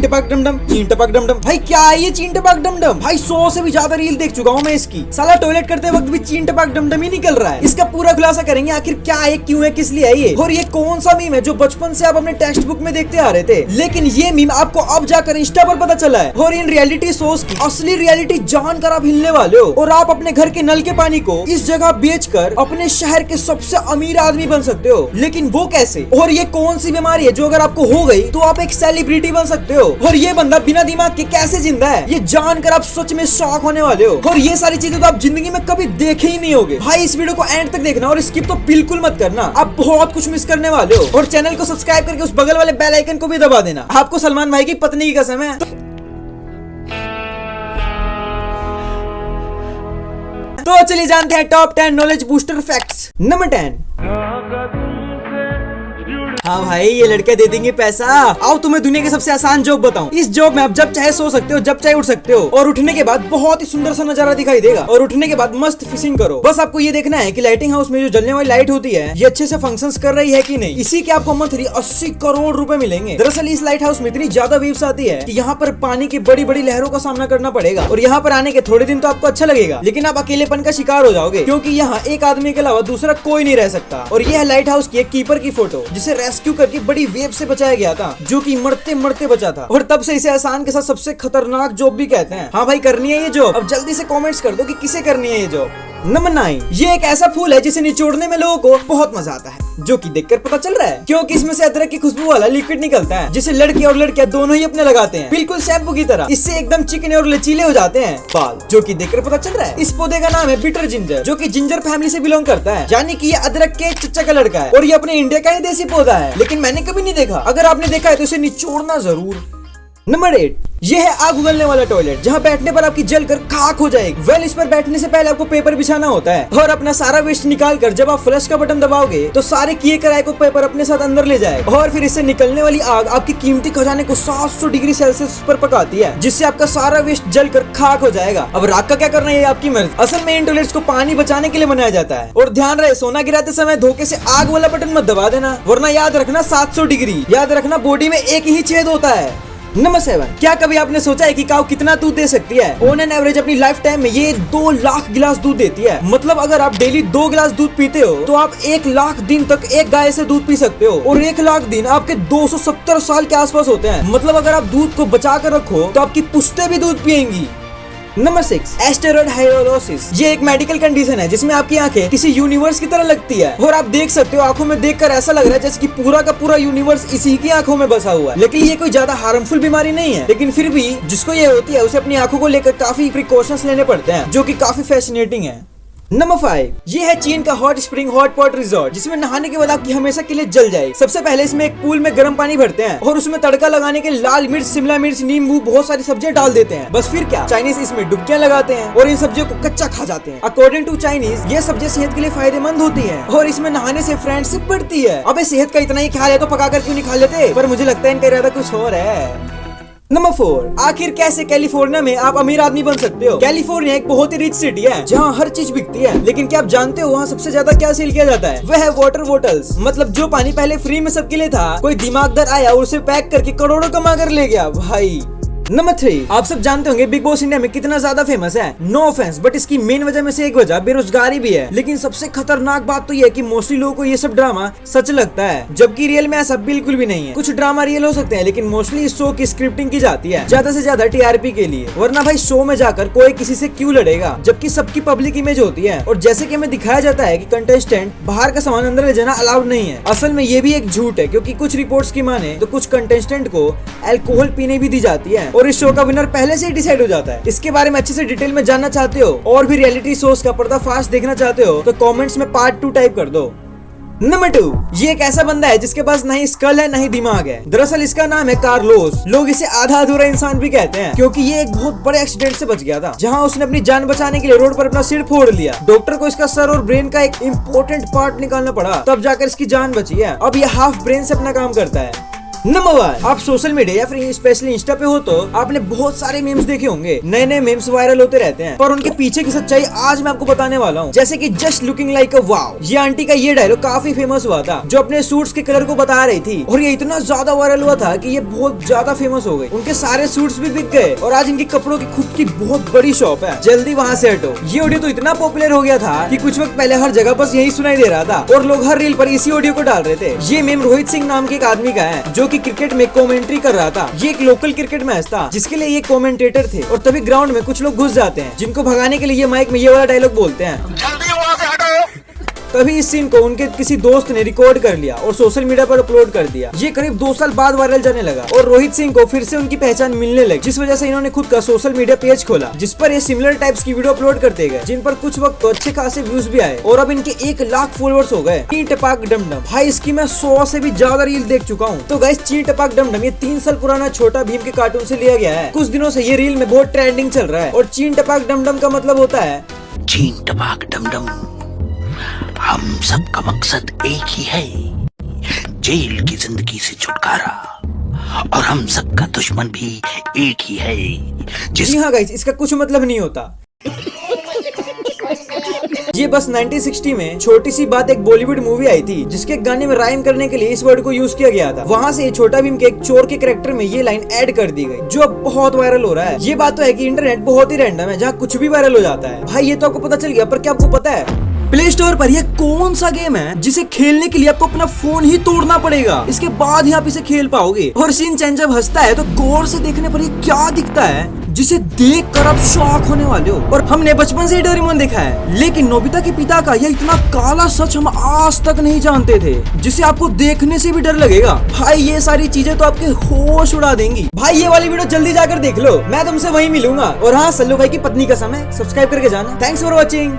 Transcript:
टपक डमडम, चीन टपक डमडम। भाई क्या है ये चीन टपक डमडम? भाई 100 से भी ज्यादा रील देख चुका हूँ मैं इसकी। साला टॉयलेट करते वक्त भी चीन टपक डमडम ही निकल रहा है। इसका पूरा खुलासा करेंगे आखिर क्या है, क्यों है, किस लिए है ये, और ये कौन सा मीम है जो बचपन से आप अपने टेक्स्ट बुक में देखते आ रहे थे, लेकिन ये मीम आपको अब जाकर इंस्टा पर पता चला है। और इन रियलिटी शोज की असली रियलिटी जानकर आप हिलने वाले हो, और आप अपने घर के नल के पानी को इस जगह बेचकर अपने शहर के सबसे अमीर आदमी बन सकते हो। लेकिन वो कैसे, और ये कौन सी बीमारी है जो अगर आपको हो गई तो आप एक सेलिब्रिटी बन सकते हो, और ये बंदा बिना दिमाग के कैसे जिंदा है, ये जानकर आप सच में शॉक होने वाले हो। और ये सारी चीजें तो आप जिंदगी में कभी देखे ही नहीं होगे। भाई इस वीडियो को एंड तक देखना और स्किप तो बिल्कुल मत करना, आप बहुत कुछ मिस करने वाले हो। और चैनल को सब्सक्राइब करके उस बगल वाले बेल आइकन को भी दबा देना। आपको सलमान भाई की पत्नी की कसम है। तो चलिए जानते हैं top 10 knowledge booster facts. Number 10। हाँ भाई ये लड़के दे देंगे पैसा। आओ तुम्हें दुनिया की सबसे आसान जॉब बताऊं। इस जॉब में आप जब चाहे सो सकते हो, जब चाहे उठ सकते हो, और उठने के बाद बहुत ही सुंदर सा नजारा दिखाई देगा, और उठने के बाद मस्त फिशिंग करो। बस आपको ये देखना है कि लाइटिंग हाउस में जो जलने वाली लाइट होती है ये अच्छे से फंक्शंस कर रही है कि नहीं। इसी के आपको मंथली 80 करोड़ रुपए मिलेंगे। दरअसल इस लाइट हाउस में इतनी ज्यादा वेव्स आती है कि यहाँ पर पानी की बड़ी बड़ी लहरों का सामना करना पड़ेगा, और यहाँ पर आने के थोड़े दिन तो आपको अच्छा लगेगा, लेकिन आप अकेलेपन का शिकार हो जाओगे, क्योंकि यहाँ एक आदमी के अलावा दूसरा कोई नहीं रह सकता। और यह है लाइट हाउस की एक कीपर की फोटो, जिसे रेस्क्यू करके बड़ी वेव से बचाया गया था, जो कि मरते मरते बचा था, और तब से इसे आसान के साथ सबसे खतरनाक जॉब भी कहते हैं। हाँ भाई करनी है ये जॉब। अब जल्दी से कमेंट्स कर दो कि किसे करनी है ये जॉब। नंबर 9। ये एक ऐसा फूल है जिसे निचोड़ने में लोगों को बहुत मजा आता है, जो कि देखकर पता चल रहा है, क्योंकि इसमें से अदरक की खुशबू वाला लिक्विड निकलता है, जिसे लड़के और लड़कियां दोनों ही अपने लगाते हैं, बिल्कुल शैम्पू की तरह। इससे एकदम चिकने और लचीले हो जाते हैं बाल, जो कि देखकर पता चल रहा है। इस पौधे का नाम है बिटर जिंजर, जो कि जिंजर फैमिली से बिलोंग करता है, यानी कि ये अदरक के चचा का लड़का है, और ये अपने इंडिया का ही देसी पौधा है, लेकिन मैंने कभी नहीं देखा। अगर आपने देखा है तो इसे निचोड़ना जरूर। नंबर 8। ये है आग उगलने वाला टॉयलेट, जहाँ बैठने पर आपकी जलकर खाक हो जाएगी। वेल इस पर बैठने से पहले आपको पेपर बिछाना होता है, और अपना सारा वेस्ट निकाल कर जब आप फ्लश का बटन दबाओगे तो सारे किए कराए को पेपर अपने साथ अंदर ले जाएगा, और फिर इससे निकलने वाली आग आपकी कीमती खजाने को 700 डिग्री सेल्सियस पर पकाती है, जिससे आपका सारा वेस्ट जलकर खाक हो जाएगा। अब राख का क्या करना है ये आपकी मर्जी। असल में इन टॉयलेट्स को पानी बचाने के लिए बनाया जाता है, और ध्यान रहे सोना गिराते समय धोखे से आग वाला बटन मत दबा देना, वरना याद रखना 700 डिग्री। याद रखना बॉडी में एक ही छेद होता है। नंबर 7। क्या कभी आपने सोचा है कि काऊ कितना दूध दे सकती है? ऑन एन एवरेज अपनी लाइफ टाइम में ये 2 लाख गिलास दूध देती है। मतलब अगर आप डेली 2 गिलास दूध पीते हो तो आप 1 लाख दिन तक एक गाय से दूध पी सकते हो, और 1 लाख दिन आपके 270 साल के आसपास होते हैं। मतलब अगर आप दूध को बचा कर रखो तो आपकी पुश्ते भी दूध पियेंगी। नंबर 6। Asteroid hidrosis. ये एक मेडिकल कंडीशन है जिसमें आपकी आंखें किसी यूनिवर्स की तरह लगती है, और आप देख सकते हो आंखों में देखकर ऐसा लग रहा है जैसे कि पूरा का पूरा यूनिवर्स इसी की आंखों में बसा हुआ है। लेकिन ये कोई ज्यादा हार्मफुल बीमारी नहीं है, लेकिन फिर भी जिसको ये होती है उसे अपनी आंखों को लेकर काफी प्रिकॉशंस लेने पड़ते हैं, जो कि काफी फैसिनेटिंग है। नंबर 5। ये है चीन का hot spring hot pot resort, जिसमें नहाने के बाद आपकी हमेशा के लिए जल जाए। सबसे पहले इसमें एक पूल में गर्म पानी भरते हैं, और उसमें तड़का लगाने के लाल मिर्च, शिमला मिर्च, नींबू, बहुत सारी सब्जियां डाल देते हैं। बस फिर क्या, चाइनीज इसमें डुबकियां लगाते हैं और इन सब्जियों को कच्चा खा जाते हैं। अकॉर्डिंग टू चाइनीज ये सब्जियां सेहत के लिए फायदेमंद होती है, और इसमें नहाने से फ्रेंडशिप बढ़ती है। अबे सेहत का इतना ही ख्याल है तो पका कर क्यों नहीं खा लेते? पर मुझे लगता है इनका इरादा कुछ और है। नंबर 4। आखिर कैसे कैलिफोर्निया में आप अमीर आदमी बन सकते हो? कैलिफोर्निया एक बहुत ही रिच सिटी है जहाँ हर चीज बिकती है, लेकिन क्या आप जानते हो वहाँ सबसे ज्यादा क्या सेल किया जाता है? वह है वाटर बॉटल्स। मतलब जो पानी पहले फ्री में सबके लिए था, कोई दिमागदार आया और उसे पैक करके करोड़ों कमा कर ले गया भाई। नंबर 3। आप सब जानते होंगे बिग बॉस इंडिया में कितना ज्यादा फेमस है। नो ऑफेंस, बट इसकी मेन वजह में से एक वजह बेरोजगारी भी है। लेकिन सबसे खतरनाक बात तो ये है कि मोस्टली लोगों को ये सब ड्रामा सच लगता है, जबकि रियल में ऐसा बिल्कुल भी नहीं है। कुछ ड्रामा रियल हो सकते हैं, लेकिन मोस्टली इस शो की स्क्रिप्टिंग की जाती है ज्यादा से ज्यादा टीआरपी के लिए, वरना भाई शो में जाकर कोई किसी से क्यों लड़ेगा, जबकि सबकी पब्लिक इमेज होती है। और जैसे कि हमें दिखाया जाता है कि कंटेस्टेंट बाहर का सामान अंदर ले जाना अलाउड नहीं है। असल में ये भी एक झूठ है, क्योंकि कुछ रिपोर्ट्स की माने तो कुछ कंटेस्टेंट को अल्कोहल पीने भी दी जाती है, और इस शो का विनर पहले से ही डिसाइड हो जाता है। इसके बारे में अच्छे से डिटेल में जानना चाहते हो और भी रियलिटी शोज का पर्दाफाश देखना चाहते हो तो कमेंट्स में पार्ट 2 टाइप कर दो। नंबर 2। ये एक ऐसा बंदा है जिसके पास ना ही स्कल है ना ही दिमाग है। दरअसल इसका नाम है कार्लोस। लोग इसे आधा अधूरा इंसान भी कहते हैं, क्योंकि ये एक बहुत बड़े एक्सीडेंट से बच गया था, जहां उसने अपनी जान बचाने के लिए रोड पर अपना सिर फोड़ लिया। डॉक्टर को इसका सर और ब्रेन का एक इम्पोर्टेंट पार्ट निकालना पड़ा, तब जाकर इसकी जान बची है। अब ये हाफ ब्रेन से अपना काम करता है। नंबर 1, आप सोशल मीडिया या फिर स्पेशली इंस्टा पे हो तो आपने बहुत सारे मीम्स देखे होंगे। नए नए मीम्स वायरल होते रहते हैं, पर उनके पीछे की सच्चाई आज मैं आपको बताने वाला हूँ। जैसे कि जस्ट लुकिंग लाइक अ वाव, ये आंटी का ये डायलॉग काफी फेमस हुआ था, जो अपने सूट्स के कलर को बता रही थी, और ये इतना ज्यादा वायरल हुआ था कि ये बहुत ज्यादा फेमस हो गई। उनके सारे सूट्स भी बिक गए और आज इनके कपड़ों की खुद की बहुत बड़ी शॉप है। जल्दी वहाँ से हटो। ये ऑडियो तो इतना पॉपुलर हो गया था कि कुछ वक्त पहले हर जगह बस यही सुनाई दे रहा था और लोग हर रील पर इसी ऑडियो को डाल रहे थे। ये मीम रोहित सिंह नाम के एक आदमी का है, जो कि क्रिकेट में कमेंट्री कर रहा था। ये एक लोकल क्रिकेट मैच था जिसके लिए ये कमेंटेटर थे, और तभी ग्राउंड में कुछ लोग घुस जाते हैं, जिनको भगाने के लिए ये माइक में ये वाला डायलॉग बोलते हैं, जल्दी वहाँ से हटो। तभी इस सीन को उनके किसी दोस्त ने रिकॉर्ड कर लिया और सोशल मीडिया पर अपलोड कर दिया। ये करीब 2 साल बाद वायरल जाने लगा और रोहित सिंह को फिर से उनकी पहचान मिलने लगी, जिस वजह से इन्होंने खुद का सोशल मीडिया पेज खोला, जिस पर ये सिमिलर टाइप्स की वीडियो अपलोड करते गए, जिन पर कुछ वक्त तो अच्छे खासे व्यूज भी आए और अब इनके 1 लाख फॉलोअर्स हो गए। ची टपाक डमडम, भाई इसकी मैं 100 से भी ज्यादा रील देख चुका हूँ। तो गाइस, ची टपाक डमडम ये 3 साल पुराना छोटा भीम के कार्टून से लिया गया है। कुछ दिनों से ये रील में बहुत ट्रेंडिंग चल रहा है और चीन टपाक डमडम का मतलब होता है चीन टपाक डमडम, हम सबका मकसद एक ही है, जेल की जिंदगी से छुटकारा, और हम सबका दुश्मन भी एक ही है। जी हाँ गाइस, इसका कुछ मतलब नहीं होता। ये बस 1960 में छोटी सी बात एक बॉलीवुड मूवी आई थी, जिसके गाने में राइम करने के लिए इस वर्ड को यूज किया गया था। वहाँ से छोटा भीम के एक चोर के कैरेक्टर में ये लाइन ऐड कर दी गई, जो अब बहुत वायरल हो रहा है। ये बात तो है कि इंटरनेट बहुत ही रैंडम है, जहाँ कुछ भी वायरल हो जाता है। भाई ये तो आपको पता चल गया, पर क्या आपको पता है प्ले स्टोर पर यह कौन सा गेम है जिसे खेलने के लिए आपको अपना फोन ही तोड़ना पड़ेगा, इसके बाद ही आप इसे खेल पाओगे। और शिनचैन जब हंसता है तो गौर से देखने पर ये क्या दिखता है जिसे देखकर आप शॉक होने वाले हो। और हमने बचपन से ही डोरेमोन देखा है, लेकिन नोबिता के पिता का यह इतना काला सच हम आज तक नहीं जानते थे, जिसे आपको देखने से भी डर लगेगा। भाई ये सारी चीजें तो आपके होश उड़ा देंगी। भाई ये वाली वीडियो जल्दी जाकर देख लो, मैं तुमसे वहीं मिलूंगा। और हाँ, सल्लू भाई की पत्नी का समय सब्सक्राइब करके जाना। Thanks for watching.